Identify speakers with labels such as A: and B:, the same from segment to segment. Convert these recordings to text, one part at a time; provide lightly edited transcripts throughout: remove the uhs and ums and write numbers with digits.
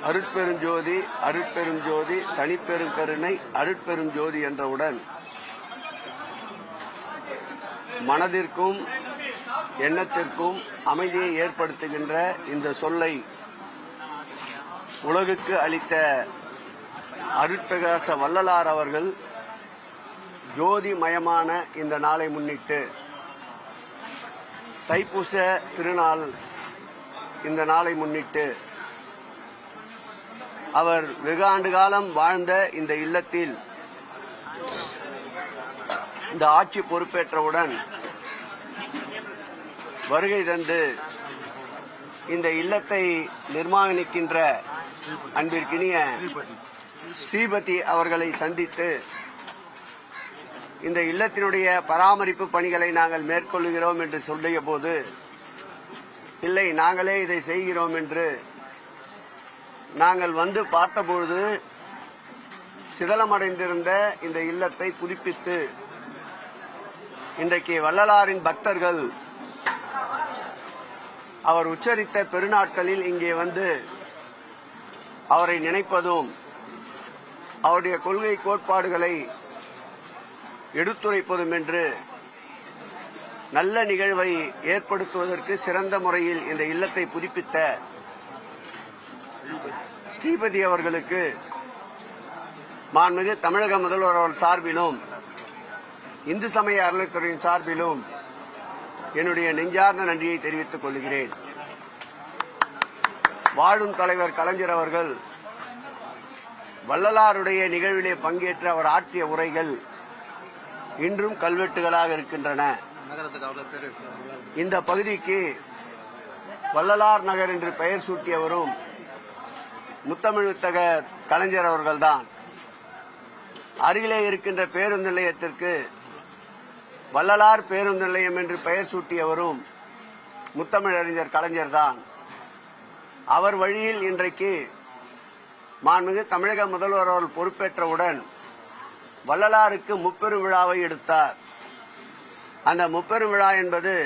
A: அருட்பெருஞ்சோதி அருட்பெருஞ்சோதி தனிப்பெருங்கருணை அருட்பெருஞ்சோதி என்றவுடன் மனதிற்கும் எண்ணத்திற்கும் அமைதியை ஏற்படுத்துகின்ற இந்த சொல்லை உலகுக்கு அளித்த அருட்பிரகாச வள்ளலார் அவர்கள் ஜோதிமயமான இந்த நாளை முன்னிட்டு தைப்பூச திருநாள் இந்த நாளை முன்னிட்டு அவர் வெகு ஆண்டு காலம் வாழ்ந்த இந்த இல்லத்தில் இந்த ஆட்சி பொறுப்பேற்றவுடன் வருகை தந்து இந்த இல்லத்தை நிர்மாணிக்கின்ற அன்பிற்கினிய ஸ்ரீபதி அவர்களை சந்தித்து இந்த இல்லத்தினுடைய பராமரிப்பு பணிகளை நாங்கள் மேற்கொள்கிறோம் என்று சொல்லிய போது இல்லை நாங்களே இதை செய்கிறோம் என்று நாங்கள் வந்து பார்த்தபொழுது சிதலமடைந்திருந்த இந்த இல்லத்தை புதுப்பித்து இன்றைக்கு வள்ளலாரின் பக்தர்கள் அவர் உச்சரித்த பெருநாட்களில் இங்கே வந்து அவரை நினைப்பதும் அவருடைய கொள்கை கோட்பாடுகளை எடுத்துரைப்பதும் என்று நல்ல நிகழ்வை ஏற்படுத்துவதற்கு சிறந்த முறையில் இந்த இல்லத்தை புதுப்பித்த ஸ்ரீபதி அவர்களுக்கு மாண்புமிகு தமிழக முதல்வர் அவர்கள் சார்பிலும் இந்து சமய அறநிலையத்துறையின் சார்பிலும் என்னுடைய நெஞ்சார்ந்த நன்றியை தெரிவித்துக் கொள்கிறேன். வாழும் தலைவர் கலைஞர் அவர்கள் வள்ளலாருடைய நிகழ்விலே பங்கேற்று அவர் ஆற்றிய உரைகள் இன்றும் கல்வெட்டுகளாக இருக்கின்றன. இந்த பகுதிக்கு வள்ளலார் நகர் என்று பெயர் சூட்டியவரும் முத்தமிழ் வித்தகர் கலைஞர் அவர்கள்தான். அருகிலே இருக்கின்ற பேருந்து நிலையத்திற்கு வள்ளலார் பேருந்து நிலையம் என்று பெயர் சூட்டியவரும் முத்தமிழறிஞர் கலைஞர் தான். அவர் வழியில் இன்றைக்கு மாண்புமிகு தமிழக முதல்வர் அவர்கள் பொறுப்பேற்றவுடன் வள்ளலாருக்கு முப்பெரும் விழாவை எடுத்தார். அந்த முப்பெரும் விழா என்பது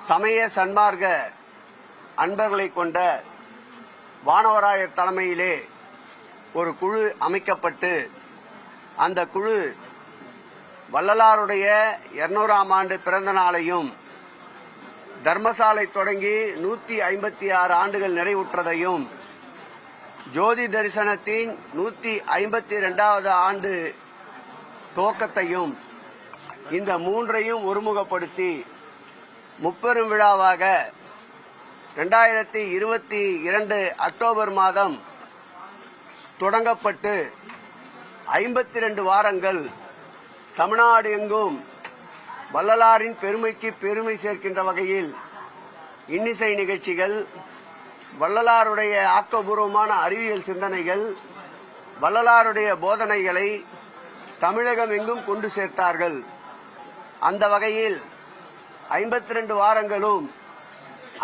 A: சமய சன்மார்க்க அன்பர்களை கொண்ட வானவராயர் தலைமையிலே ஒரு குழு அமைக்கப்பட்டு அந்த குழு வள்ளலாருடைய 200ஆம் ஆண்டு பிறந்த நாளையும் தர்மசாலை தொடங்கி 156 ஆண்டுகள் நிறைவுற்றதையும் ஜோதி தரிசனத்தின் 152வது ஆண்டு துவக்கத்தையும் இந்த மூன்றையும் ஒருமுகப்படுத்தி முப்பெரும் விழாவாக 2022 அக்டோபர் மாதம் தொடங்கப்பட்டு 52 வாரங்கள் தமிழ்நாடு எங்கும் வள்ளலாரின் பெருமைக்கு பெருமை சேர்க்கின்ற வகையில் இன்னிசை நிகழ்ச்சிகள், வள்ளலாருடைய ஆக்கப்பூர்வமான அறிவியல் சிந்தனைகள், வள்ளலாருடைய போதனைகளை தமிழகம் எங்கும் கொண்டு சேர்த்தார்கள். அந்த வகையில் 52 வாரங்களும்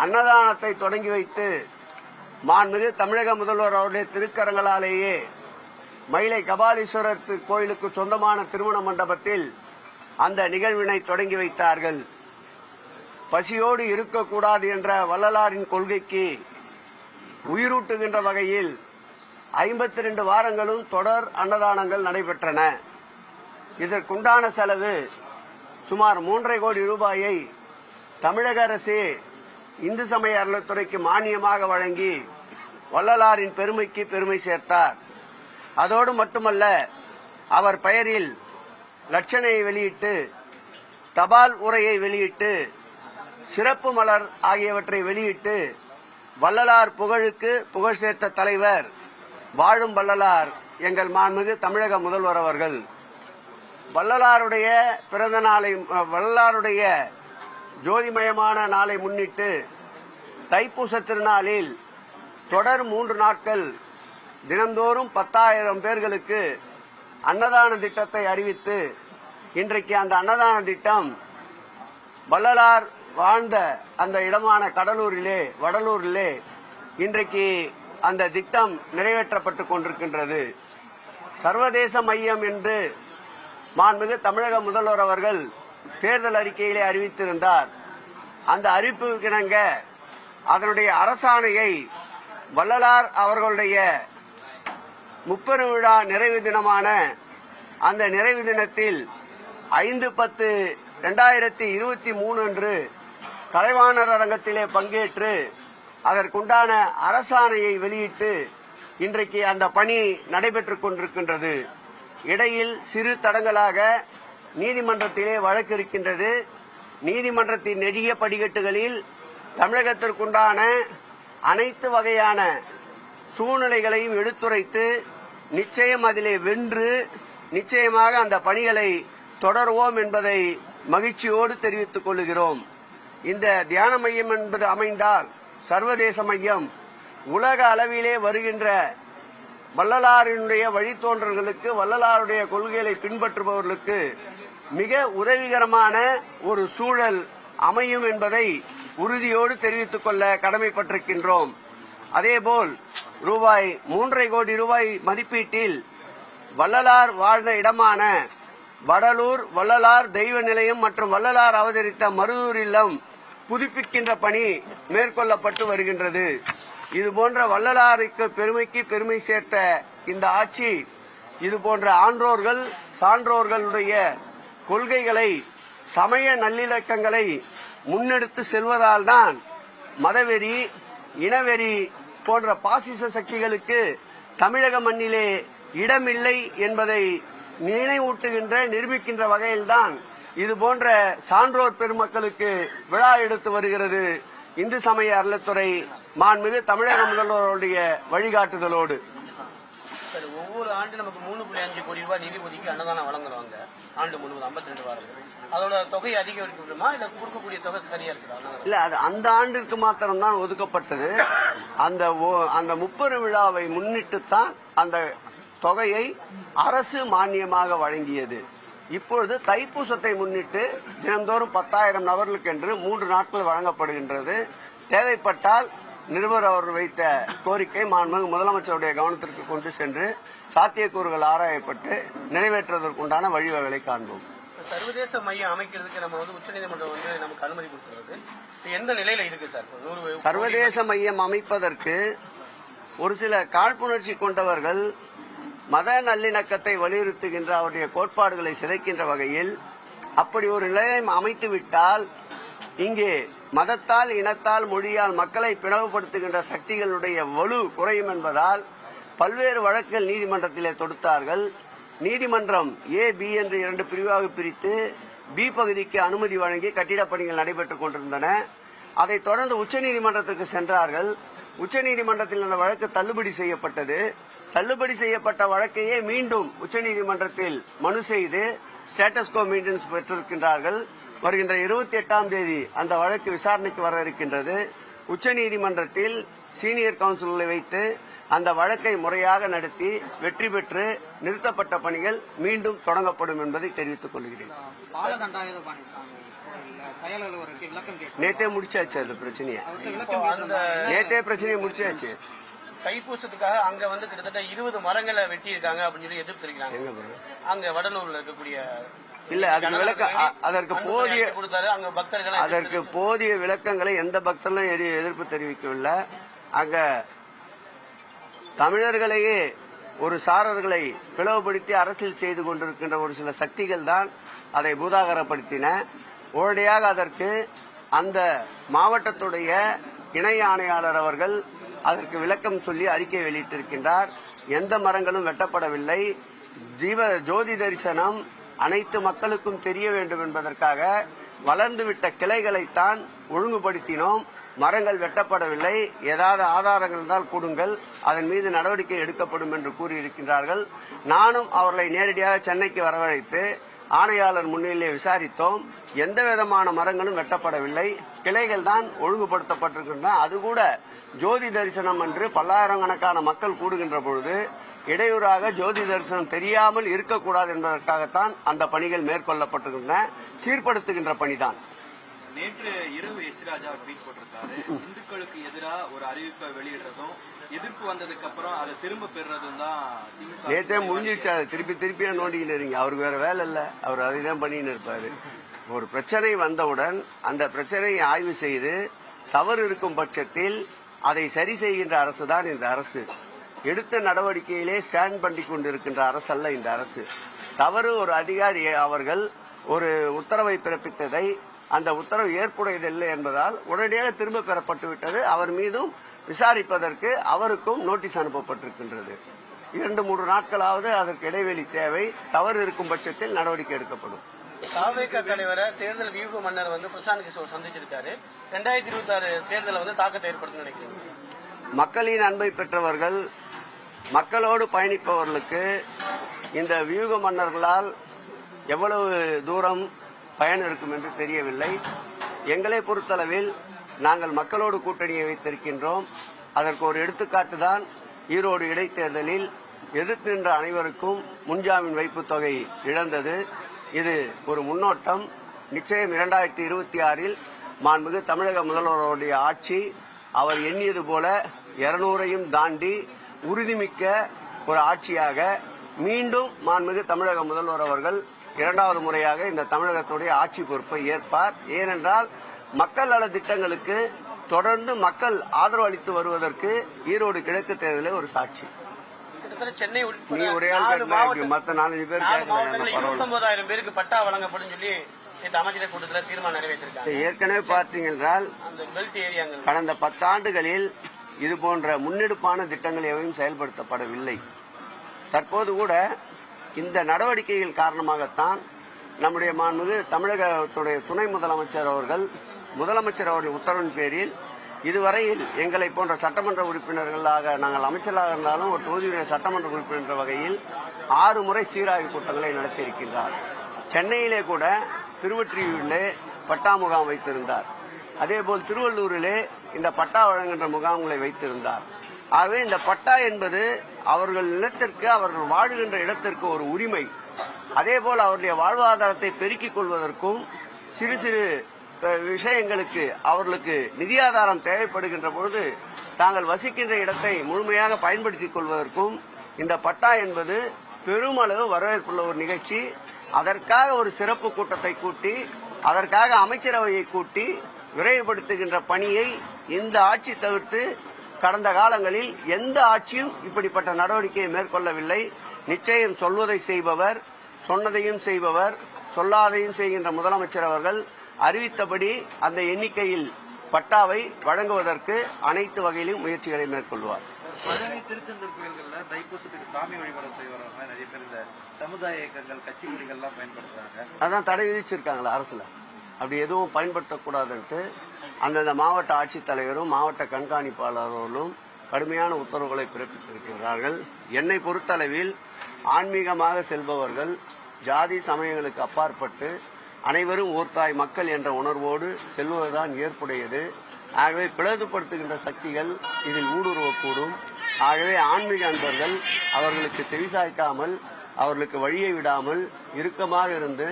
A: அன்னதானத்தை தொடங்கி வைத்து மாண்புமிகு தமிழக முதல்வர் அவருடைய திருக்கரங்களாலேயே மயிலை கபாலீஸ்வரர் கோயிலுக்கு சொந்தமான திருமண மண்டபத்தில் அந்த நிகழ்வினை தொடங்கி வைத்தார்கள். பசியோடு இருக்கக்கூடாது என்ற வள்ளலாரின் கொள்கைக்கு உயிரூட்டுகின்ற வகையில் 52 வாரங்களும் தொடர் அன்னதானங்கள் நடைபெற்றன. இதற்குண்டான செலவு சுமார் 3.5 கோடி ரூபாயை தமிழக அரசே இந்து சமய அறநிலையத்துறைக்கு மானியமாக வழங்கி வள்ளலாரின் பெருமைக்கு பெருமை சேர்த்தார். அதோடு மட்டுமல்ல, அவர் பெயரில் லட்சணையை வெளியிட்டு, தபால் உரையை வெளியிட்டு, சிறப்பு மலர் ஆகியவற்றை வெளியிட்டு வள்ளலார் புகழுக்கு புகழ் சேர்த்த தலைவர் வாழும் வள்ளலார் எங்கள் மாண்புமிகு தமிழக முதல்வர் அவர்கள். வள்ளலாருடைய பிறந்த நாளை, வள்ளலாருடைய ஜோதிமயமான நாளை முன்னிட்டு தைப்பூச திருநாளில் தொடர் 3 நாட்கள் தினந்தோறும் 10,000 பேர்களுக்கு அன்னதான திட்டத்தை அறிவித்து இன்றைக்கு அந்த அன்னதான திட்டம் வள்ளலார் வாழ்ந்த அந்த இடமான வடலூரிலே இன்றைக்கு அந்த திட்டம் நிறைவேற்றப்பட்டுக் கொண்டிருக்கின்றது. சர்வதேச மையம் என்று மாண்புமிகு தமிழக முதல்வர் அவர்கள் தேர்தல் அறிக்கையிலே அறிவித்திருந்தார். அந்த அறிவிப்புக்கிணங்க அதனுடைய அரசாணையை வள்ளலார் அவர்களுடைய முப்பெரும் விழா நிறைவு தினமான அந்த நிறைவு தினத்தில் 5/10/2023 அன்று கலைவாணர் அரங்கத்திலே பங்கேற்று அதற்குண்டான அரசாணையை வெளியிட்டு இன்றைக்கு அந்த பணி நடைபெற்றுக் கொண்டிருக்கின்றது. இடையில் சிறு தடங்களாக நீதிமன்றத்திலே வழக்கு இருக்கின்றது. நீதிமன்றத்தின் நெடிய படிக்கட்டுகளில் தமிழகத்திற்குண்டான அனைத்து வகையான சூழ்நிலைகளையும் எடுத்துரைத்து நிச்சயம் அதிலே வென்று நிச்சயமாக அந்த பணிகளை தொடர்வோம் என்பதை மகிழ்ச்சியோடு தெரிவித்துக் கொள்கிறோம். இந்த தியான மையம் என்பது அமைந்தால் சர்வதேச மையம் உலக அளவிலே வருகின்ற வள்ளலாரினுடைய வழித்தோன்றல்களுக்கு வள்ளலாருடைய கொள்கைகளை பின்பற்றுபவர்களுக்கு மிக உதவிகரமான ஒரு சூழல் அமையும் என்பதை உறுதியோடு தெரிவித்துக் கொள்ள கடமைப்பட்டிருக்கின்றோம். அதேபோல் ரூபாய் 3.5 கோடி மதிப்பீட்டில் வள்ளலார் வாழ்ந்த இடமான வடலூர் வள்ளலார் தெய்வ நிலையம் மற்றும் வள்ளலார் அவதரித்த மருதூர் இல்லம் புதுப்பிக்கின்ற பணி மேற்கொள்ளப்பட்டு வருகின்றது. இதுபோன்ற வள்ளலாருக்கு பெருமைக்கு பெருமை சேர்த்த இந்த ஆட்சி இதுபோன்ற ஆன்றோர்கள் சான்றோர்களுடைய கொள்கைகளை சமய நல்லிணக்கங்களை முன்னெடுத்து செல்வதால் தான் மதவெறி இனவெறி போன்ற பாசிச சக்திகளுக்கு தமிழக மண்ணிலே இடமில்லை என்பதை நினைவூட்டுகின்ற நிரூபிக்கின்ற வகையில்தான் இதுபோன்ற சான்றோர் பெருமக்களுக்கு விழா எடுத்து வருகிறது இந்து சமய அறநிலைத்துறை மாண்புமிகு தமிழக முதல்வருடைய வழிகாட்டுதலோடு.
B: ஒவ்வொரு ஆண்டு நமக்கு 3.5 கோடி ரூபாய் நிதி ஒதுக்கி அன்னதானம் வழங்குறாங்க. ஆண்டு முழுவதும் 52 வாரங்கள். அதோட தொகை அதிகரிக்கப்படுமா இல்ல கொடுக்கக்கூடிய தொகை சரியா இருக்குதா?
A: இல்ல, அது அந்த ஆண்டிற்கு மாத்திரம்தான் ஒதுக்கப்பட்டது. அந்த 30 விழாவை முன்னிட்டுத்தான் அந்த தொகையை அரசு மானியமாக வழங்கியது. இப்பொழுது தைப்பூசத்தை முன்னிட்டு தினந்தோறும் 10,000 நபர்களுக்கு என்று 3 நாட்கள் வழங்கப்படுகின்றது. தேவைப்பட்டால் நிருபர் அவர் வைத்த கோரிக்கை மாண்புமிகு முதலமைச்சருடைய கவனத்திற்கு கொண்டு சென்று சாத்தியக்கூறுகள் ஆராயப்பட்டு நிறைவேற்றுவதற்குண்டான வழிவகைகளை காண்போம்.
B: சர்வதேச மையம் அமைக்கிறதுக்கு நம்ம உச்சநீதிமன்றம் நமக்கு அனுமதி கொடுக்கிறது. எந்த நிலையில இருக்கு சார்?
A: சர்வதேச மையம் அமைப்பதற்கு ஒரு சில காழ்ப்புணர்ச்சி கொண்டவர்கள் மத நல்லிணக்கத்தை வலியுறுத்துகின்ற அவருடைய கோட்பாடுகளை சிதைக்கின்ற வகையில் அப்படி ஒரு நிலையம் அமைத்துவிட்டால் இங்கே மதத்தால் இனத்தால் மொழியால் மக்களை பிளவுபடுத்துகின்ற சக்திகளுடைய வலு குறையும் என்பதால் பல்வேறு வழக்குகள் நீதிமன்றத்திலே தொடுத்தார்கள். நீதிமன்றம் A, B என்று 2 பிரிவாக பிரித்து B பகுதிக்கு அனுமதி வழங்கி கட்டிடப் பணிகள் நடைபெற்றுக் கொண்டிருந்தன. அதைத் தொடர்ந்து உச்சநீதிமன்றத்திற்கு சென்றார்கள். உச்சநீதிமன்றத்தில் அந்த வழக்கு தள்ளுபடி செய்யப்பட்டது. தள்ளுபடி செய்யப்பட்ட வழக்கையே மீண்டும் உச்சநீதிமன்றத்தில் மனு செய்து ஸ்டேட்டஸ் கோ மெயின்டெனன்ஸ் பெற்றிருக்கின்றார்கள். வருகின்ற 28ஆம் தேதி அந்த வழக்கு விசாரணைக்கு வர இருக்கின்றது. உச்சநீதிமன்றத்தில் சீனியர் கவுன்சிலரை வைத்து அந்த வழக்கை முறையாக நடத்தி வெற்றி பெற்று நிறுத்தப்பட்ட பணிகள் மீண்டும் தொடங்கப்படும் என்பதை தெரிவித்துக் கொள்கிறேன். நேற்றே முடிச்சாச்சு அந்த பிரச்சனையை. நேற்றே பிரச்சனையை முடிச்சாச்சு.
B: தைப்பூசத்துக்காக அங்க கிட்டத்தட்ட 20 மரங்களை வெட்டி இருக்காங்க அப்படின்னு சொல்லி எதிர்ப்பு தெரிவிக்கிறாங்க. அங்க வடலூர்ல இருக்கக்கூடிய
A: இல்ல, அதற்கு போதிய விளக்கங்களை எந்த பக்தர்களும் எதிர்ப்பு தெரிவிக்கவில்லை. அங்க தமிழர்களையே ஒரு சாரர்களை பிளவுபடுத்தி அரசியல் செய்து கொண்டிருக்கின்ற ஒரு சில சக்திகள் தான் அதை பூதாகரப்படுத்தின. உடனடியாக அதற்கு அந்த மாவட்டத்துடைய இணை ஆணையாளர் அவர்கள் அதற்கு விளக்கம் சொல்லி அறிக்கை வெளியிட்டிருக்கின்றார். எந்த மரங்களும் வெட்டப்படவில்லை. ஜோதி தரிசனம் அனைத்து மக்களுக்கும் தெரிய வேண்டும் என்பதற்காக வளர்ந்துவிட்ட கிளைகளைத்தான் ஒழுங்குபடுத்தினோம். மரங்கள் வெட்டப்படவில்லை. ஏதாவது ஆதாரங்கள் இருந்தால் கொடுங்கள், அதன் மீது நடவடிக்கை எடுக்கப்படும் என்று கூறியிருக்கின்றார்கள். நானும் அவர்களை நேரடியாக சென்னைக்கு வரவழைத்து ஆணையாளர் முன்னிலையை விசாரித்தோம். எந்த விதமான மரங்களும் வெட்டப்படவில்லை. கிளைகள் தான் ஒழுங்குபடுத்தப்பட்டிருக்கின்றன. அது கூட ஜோதி தரிசனம் என்று பல்லாயிரக்கணக்கான மக்கள் கூடுகின்ற பொழுது இடையூறாக ஜோதி தரிசனம் தெரியாமல் இருக்கக்கூடாது என்பதற்காகத்தான் அந்த பணிகள் மேற்கொள்ளப்பட்டிருக்கின்றன. சீர்படுத்துகின்ற பணிதான்.
C: நேற்று இரவு எச் ராஜா ட்வீட் போட்டிருக்காரு. இந்துக்களுக்கு எதிராக ஒரு அறிவிப்பை வெளியிடுறதும் எதிர்ப்பு வந்ததுக்கு அப்புறம் அதை திரும்ப பெறுறதும் தான்
A: நேற்றே முடிஞ்சிடுச்சு. அதை திருப்பி நோண்டிக்கிட்டு இருக்கீங்க. அவருக்கு வேற வேலை இல்ல, அவர் அதைதான் பண்ணின்னு இருப்பாரு. ஒரு பிரச்சனை வந்தவுடன் அந்த பிரச்சனையை ஆய்வு செய்து தவறு இருக்கும் பட்சத்தில் அதை சரி செய்கின்ற அரசு தான் இந்த அரசு. எடுத்த நடவடிக்கையிலே ஸ்டாண்ட் பண்ணி கொண்டிருக்கின்ற அரசு அல்ல இந்த அரசு. தவறு ஒரு அதிகாரி அவர்கள் ஒரு உத்தரவை பிறப்பித்ததை அந்த உத்தரவு ஏற்புடையதில்லை என்பதால் உடனடியாக திரும்ப பெறப்பட்டு விட்டது. அவர் மீதும் விசாரிப்பதற்கு அவருக்கும் நோட்டீஸ் அனுப்பப்பட்டிருக்கின்றது. 2-3 நாட்களாவது அதற்கு இடைவெளி தேவை. தவறு இருக்கும் பட்சத்தில் நடவடிக்கை எடுக்கப்படும்.
B: தாவேக தலைவரை தேர்தல் வியூக மன்னர் பிரசாந்த் கிஷோர் சந்திச்சிருக்காரு. 2026 தேர்தலை தாக்கத்தை ஏற்படுத்த நினைக்கிறீங்க?
A: மக்களின் அன்பை பெற்றவர்கள், மக்களோடு பயணிப்பவர்களுக்கு இந்த வியூக மன்னர்களால் எவ்வளவு தூரம் பயன் இருக்கும் என்று தெரியவில்லை. எங்களை பொறுத்தளவில் நாங்கள் மக்களோடு கூட்டணியை வைத்திருக்கின்றோம். அதற்கு ஒரு எடுத்துக்காட்டு தான் ஈரோடு இடைத்தேர்தலில் எதிர்த்து நின்ற அனைவருக்கும் முன்ஜாமீன் வைப்புத் தொகை இழந்தது. இது ஒரு முன்னோட்டம். நிச்சயம் 2026 மாண்புமிகு தமிழக முதல்வருடைய ஆட்சி அவர் எண்ணியது போல 200ஐயும் தாண்டி உறுதிமிக்க ஒரு ஆட்சியாக மீண்டும் மாண்புமிகு தமிழக முதல்வர் அவர்கள் 2வது முறையாக இந்த தமிழகத்துடைய ஆட்சி பொறுப்பை ஏற்பார். ஏனென்றால் மக்கள் நல திட்டங்களுக்கு தொடர்ந்து மக்கள் ஆதரவு அளித்து வருவதற்கு ஈரோடு கிழக்கு தேர்தலே ஒரு சாட்சி.
B: சென்னை
A: நீ ஒரே ஆள் மற்ற 4 பேர்
B: 29,000 பேருக்கு பட்டா வழங்கப்படும் சொல்லி அமைச்சரவை கூட்டத்தில் தீர்மானம் நிறைவேற்றிருக்காங்க.
A: ஏற்கனவே பார்த்தீங்க என்றால் கடந்த 10 ஆண்டுகளில் இது போன்ற முன்னெடுப்பான திட்டங்கள் எவையும் செயல்படுத்தப்படவில்லை. தற்போது கூட இந்த நடவடிக்கைகள் காரணமாகத்தான் நம்முடைய மாண்புமிகு தமிழகத்துடைய துணை முதலமைச்சர் அவர்கள் முதலமைச்சர் அவர்களின் உத்தரவின் பேரில் இதுவரையில் எங்களை போன்ற சட்டமன்ற உறுப்பினர்களாக நாங்கள் அமைச்சராக இருந்தாலும் ஒரு தொகுதியுடைய சட்டமன்ற உறுப்பினர் என்ற வகையில் 6 முறை சீராய்வு கூட்டங்களை நடத்தியிருக்கின்றார். சென்னையிலே கூட திருவொற்றியூரிலே பட்டா முகாம் வைத்திருந்தார். அதேபோல் திருவள்ளூரிலே இந்த பட்டா வழங்குகின்ற முகாம்களை வைத்திருந்தார். ஆகவே இந்த பட்டா என்பது அவர்கள் நிலத்திற்கு, அவர்கள் வாழுகின்ற இடத்திற்கு ஒரு உரிமை. அதேபோல் அவருடைய வாழ்வாதாரத்தை பெருக்கிக் கொள்வதற்கும் சிறு சிறு விஷயங்களுக்கு அவர்களுக்கு நிதி ஆதாரம் தேவைப்படுகின்ற பொழுது தாங்கள் வசிக்கின்ற இடத்தை முழுமையாக பயன்படுத்திக் கொள்வதற்கும் இந்த பட்டா என்பது பெருமளவு வரவேற்புள்ள ஒரு நிகழ்ச்சி. அதற்காக ஒரு சிறப்பு கூட்டத்தை கூட்டி அதற்காக அமைச்சரவையை கூட்டி விரைவுபடுத்துகின்ற பணியை இந்த ஆட்சி தவிர்த்து கடந்த காலங்களில் எந்த ஆட்சியும் இப்படிப்பட்ட நடவடிக்கையை மேற்கொள்ளவில்லை. நிச்சயம் சொல்வதை செய்பவர், சொன்னதையும் செய்பவர், சொல்லாதையும் செய்கின்ற முதலமைச்சர் அவர்கள் அறிவித்தபடி அந்த எண்ணிக்கையில் பட்டாவை வழங்குவதற்கு அனைத்து வகையிலும் முயற்சிகளை மேற்கொள்வார்.
D: பழனி திருச்செந்தூர் கோயில்களில் தைப்பூசத்துக்கு சாமி வழிபாடு செய்வறவங்க நிறைய பேர் இந்த சமுதாய இயக்கங்கள், கட்சி கொடிகள்லாம் பயன்படுத்துறாங்க.
A: அதான் தடை விதிச்சிருக்காங்களா அரசுல? அப்படி எதுவும் பயன்படுத்தக்கூடாதுன்ட்டு அந்தந்த மாவட்ட ஆட்சித்தலைவரும் மாவட்ட கண்காணிப்பாளர்களும் கடுமையான உத்தரவுகளை பிறப்பித்திருக்கிறார்கள். என்னை பொறுத்தளவில் ஆன்மீகமாக செல்பவர்கள் ஜாதி சமயங்களுக்கு அப்பாற்பட்டு அனைவரும் ஓர்தாய் மக்கள் என்ற உணர்வோடு செல்வதுதான் ஏற்புடையது. ஆகவே பிளவுபடுத்துகின்ற சக்திகள் இதில் ஊடுருவக்கூடும். ஆகவே ஆன்மீக அன்பர்கள் அவர்களுக்கு செவிசாய்க்காமல், அவர்களுக்கு வழியை விடாமல் இறுக்கமாக இருந்து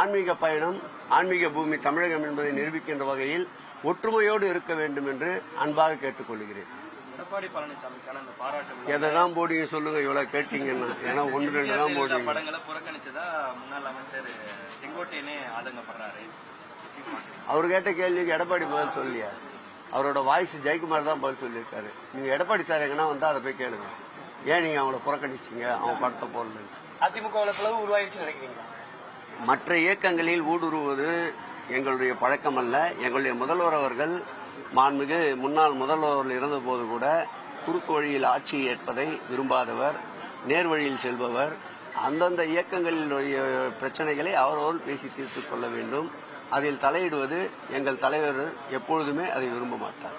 A: ஆன்மீக பயணம், ஆன்மீக பூமி தமிழகம் என்பதை நிரூபிக்கின்ற வகையில் ஒற்றுமையோடு இருக்க வேண்டும் என்று அன்பாக கேட்டுக்கொள்கிறேன்.
C: எடப்பாடி பழனிசாமிக்கான அந்த பாராட்டு
A: எதான் போடுங்க சொல்லுங்க, இவ்வளவு கேட்டீங்கன்னா. ஏன்னா 1-2 தான் போடுங்க.
C: படங்களை புறக்கணிச்சதா முன்னாள் அமைச்சர் செங்கோட்டையனே ஆதங்கப்படுறாரு.
A: அவர் கேட்ட கேள்விக்கு எடப்பாடி பதில் சொல்லியா? அவரோட வாய்ஸ் ஜெயக்குமார் தான் பதில் சொல்லியிருக்காரு. நீங்க எடப்பாடி சார் எங்கன்னா வந்தா அதை போய் கேளுங்க. ஏன் நீங்க அவங்கள புறக்கணிச்சீங்க, அவங்க படத்தை போடல?
B: அதிமுக பிளவு உருவாயிருச்சு நினைக்கிறீங்க?
A: மற்ற இயக்கங்களில் ஊடுருவது எங்களுடைய பழக்கம் அல்ல. எங்களுடைய முதல்வர் அவர்கள், மாண்புமிகு முன்னாள் முதல்வர்கள் இருந்தபோது கூட குறுக்கு வழியில் ஆட்சி ஏற்பதை விரும்பாதவர், நேர்வழியில் செல்பவர். அந்தந்த இயக்கங்களிலுடைய பிரச்சனைகளை அவரவர் பேசி தீர்த்துக் கொள்ள வேண்டும். அதில் தலையிடுவது எங்கள் தலைவர் எப்பொழுதுமே அதை விரும்ப மாட்டார்.